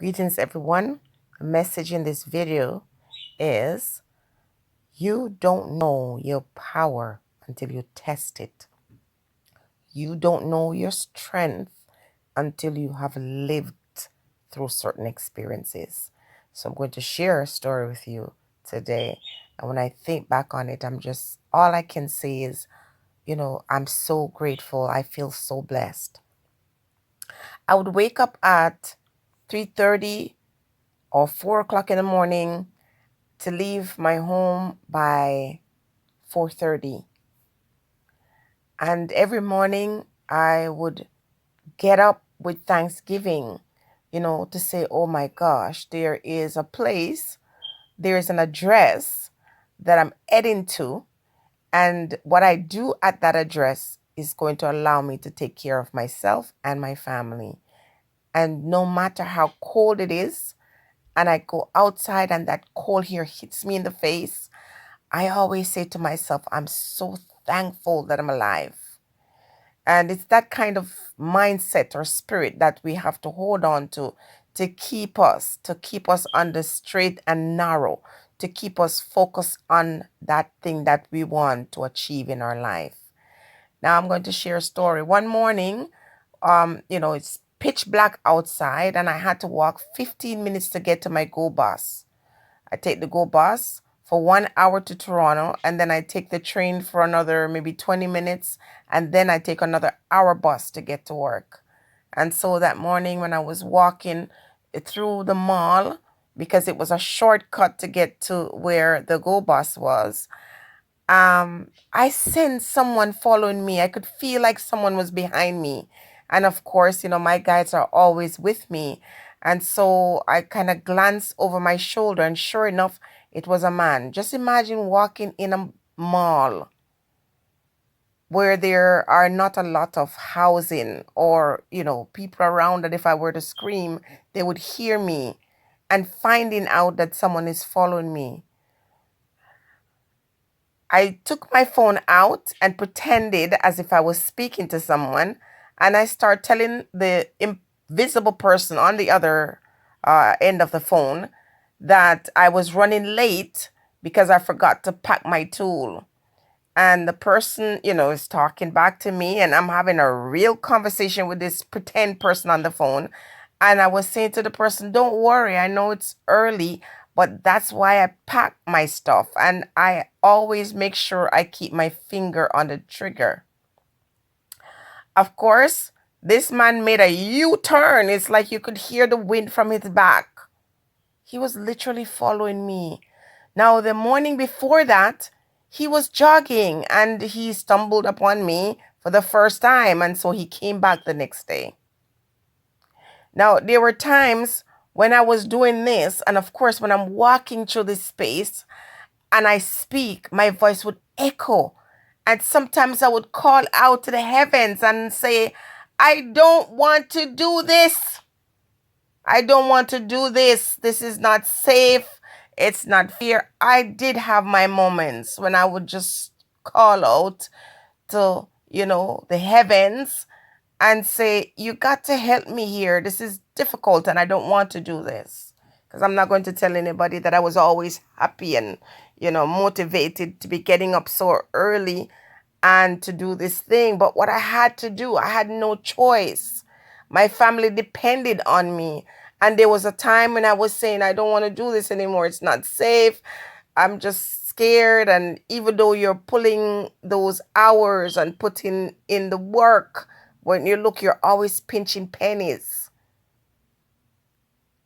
Greetings, everyone. The message in this video is you don't know your power until you test it. You don't know your strength until you have lived through certain experiences. So I'm going to share a story with you today. And when I think back on it, all I can say is, I'm so grateful. I feel so blessed. I would wake up at 3:30 or 4 o'clock in the morning to leave my home by 4:30. And every morning I would get up with Thanksgiving, to say, oh my gosh, there is a place, there is an address that I'm heading to. And what I do at that address is going to allow me to take care of myself and my family. And no matter how cold it is, and I go outside and that cold here hits me in the face, I always say to myself, I'm so thankful that I'm alive. And it's that kind of mindset or spirit that we have to hold on to keep us on the straight and narrow, to keep us focused on that thing that we want to achieve in our life. Now I'm going to share a story. One morning, it's pitch black outside and I had to walk 15 minutes to get to my go bus. I take the go bus for 1 hour to Toronto, and then I take the train for another maybe 20 minutes, and then I take another hour bus to get to work. And so that morning when I was walking through the mall, because it was a shortcut to get to where the go bus was, I sensed someone following me. I could feel like someone was behind me. And of course, my guides are always with me. And so I kind of glanced over my shoulder, and sure enough, it was a man. Just imagine walking in a mall where there are not a lot of housing or, people around that if I were to scream, they would hear me, and finding out that someone is following me. I took my phone out and pretended as if I was speaking to someone, and I start telling the invisible person on the other end of the phone that I was running late because I forgot to pack my tool. And the person, is talking back to me, and I'm having a real conversation with this pretend person on the phone. And I was saying to the person, don't worry, I know it's early, but that's why I pack my stuff. And I always make sure I keep my finger on the trigger. Of course, this man made a U-turn. It's like you could hear the wind from his back. He was literally following me. Now, the morning before that, he was jogging and he stumbled upon me for the first time. And so he came back the next day. Now, there were times when I was doing this, and of course, when I'm walking through this space and I speak, my voice would echo. And sometimes I would call out to the heavens and say, I don't want to do this. I don't want to do this. This is not safe. It's not fair. I did have my moments when I would just call out to, the heavens and say, you got to help me here. This is difficult and I don't want to do this. Because I'm not going to tell anybody that I was always happy and, motivated to be getting up so early and to do this thing. But what I had to do, I had no choice. My family depended on me. And there was a time when I was saying, I don't want to do this anymore. It's not safe. I'm just scared. And even though you're pulling those hours and putting in the work, when you look, you're always pinching pennies.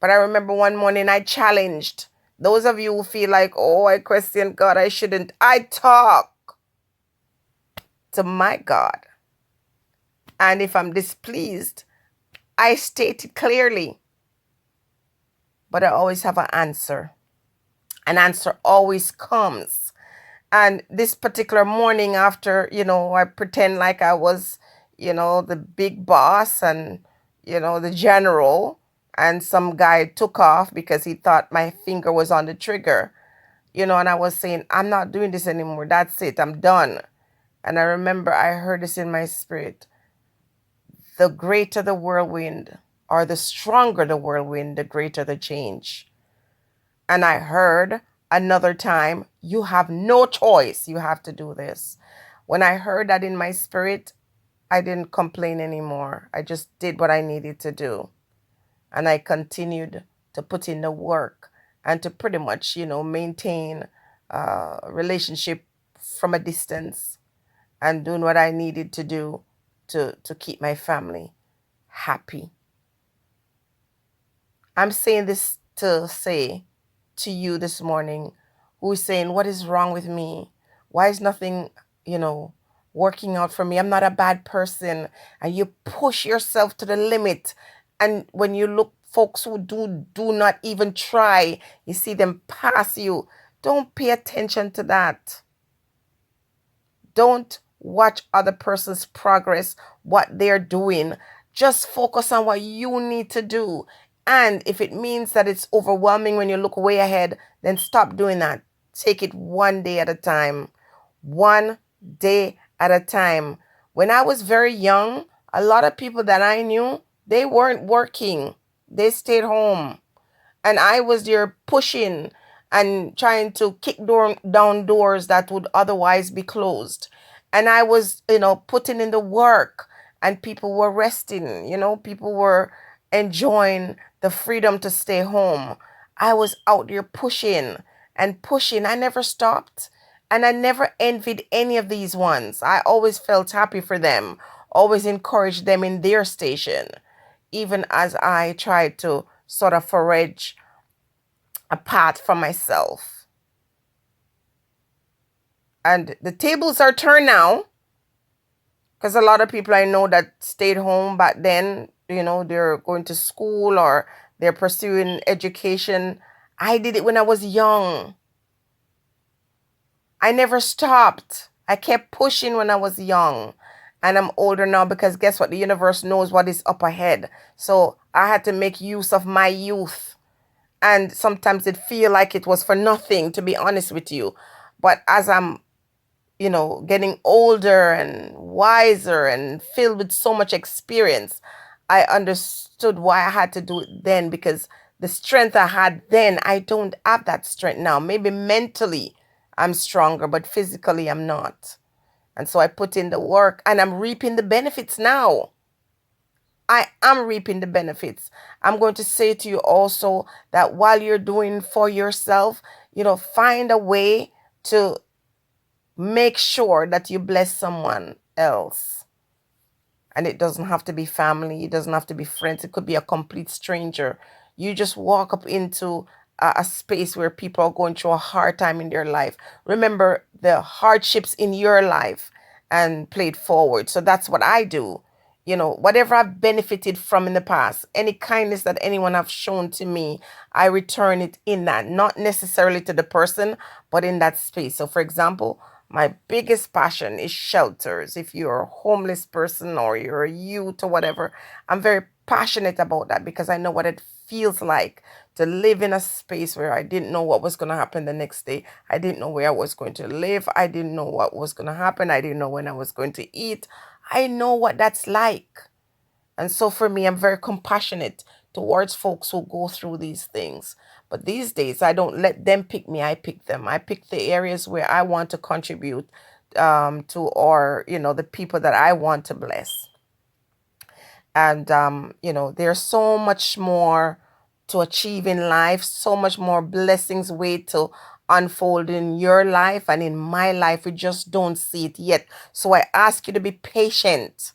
But I remember one morning I challenged those of you who feel like, oh, I question God, I shouldn't. I talk to my God. And if I'm displeased, I state it clearly. But I always have an answer. An answer always comes. And this particular morning after, I pretend like I was, the big boss and, the general, and some guy took off because he thought my finger was on the trigger, and I was saying, I'm not doing this anymore. That's it. I'm done. And I remember I heard this in my spirit. The greater the whirlwind, or the stronger the whirlwind, the greater the change. And I heard another time, you have no choice. You have to do this. When I heard that in my spirit, I didn't complain anymore. I just did what I needed to do. And I continued to put in the work and to pretty much, maintain a relationship from a distance and doing what I needed to do to keep my family happy. I'm saying this to say to you this morning who is saying, what is wrong with me? Why is nothing, working out for me? I'm not a bad person. And you push yourself to the limit. And when you look, folks who do not even try, you see them pass you. Don't pay attention to that. Don't watch other person's progress, what they're doing. Just focus on what you need to do. And if it means that it's overwhelming when you look way ahead, then stop doing that. Take it one day at a time. One day at a time. When I was very young, a lot of people that I knew, they weren't working. They stayed home. And I was there pushing and trying to kick down doors that would otherwise be closed. And I was, putting in the work, and people were resting, people were enjoying the freedom to stay home. I was out there pushing and pushing. I never stopped. And I never envied any of these ones. I always felt happy for them, always encouraged them in their station, even as I tried to sort of forage a path for myself. And the tables are turned now, because a lot of people I know that stayed home back then, they're going to school or they're pursuing education. I did it when I was young. I never stopped. I kept pushing when I was young. And I'm older now because guess what? The universe knows what is up ahead. So I had to make use of my youth. And sometimes it feel like it was for nothing, to be honest with you. But as I'm, getting older and wiser and filled with so much experience, I understood why I had to do it then, because the strength I had then, I don't have that strength now. Maybe mentally I'm stronger, but physically I'm not. And so I put in the work and I'm reaping the benefits now. I am reaping the benefits. I'm going to say to you also that while you're doing for yourself, find a way to make sure that you bless someone else. And it doesn't have to be family. It doesn't have to be friends. It could be a complete stranger. You just walk up into a space where people are going through a hard time in their life. Remember the hardships in your life and play it forward. So that's what I do. Whatever I've benefited from in the past, any kindness that anyone have shown to me, I return it in that, not necessarily to the person, but in that space. So for example, my biggest passion is shelters. If you're a homeless person or you're a youth or whatever, I'm very passionate about that because I know what it feels like to live in a space where I didn't know what was going to happen the next day. I didn't know where I was going to live. I didn't know what was going to happen. I didn't know when I was going to eat. I know what that's like. And so for me, I'm very compassionate towards folks who go through these things. But these days, I don't let them pick me. I pick them. I pick the areas where I want to contribute to, or, the people that I want to bless. And, there's so much more to achieve in life, so much more blessings wait to unfold in your life and in my life. We just don't see it yet. So I ask you to be patient.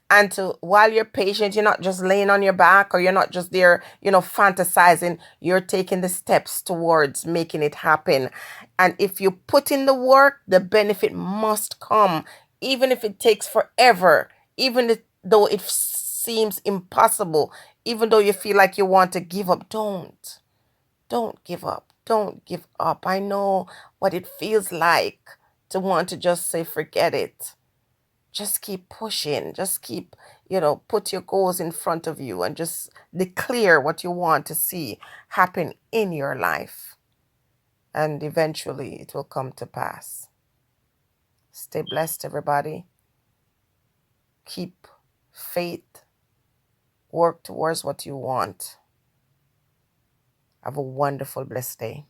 And to while you're patient, you're not just laying on your back or you're not just there, fantasizing. You're taking the steps towards making it happen. And if you put in the work, the benefit must come, even if it takes forever, though it seems impossible, even though you feel like you want to give up. Don't give up. Don't give up. I know what it feels like to want to just say, forget it. Just keep pushing. Just keep, put your goals in front of you and just declare what you want to see happen in your life. And eventually it will come to pass. Stay blessed, everybody. Keep faith. Work towards what you want. Have a wonderful, blessed day.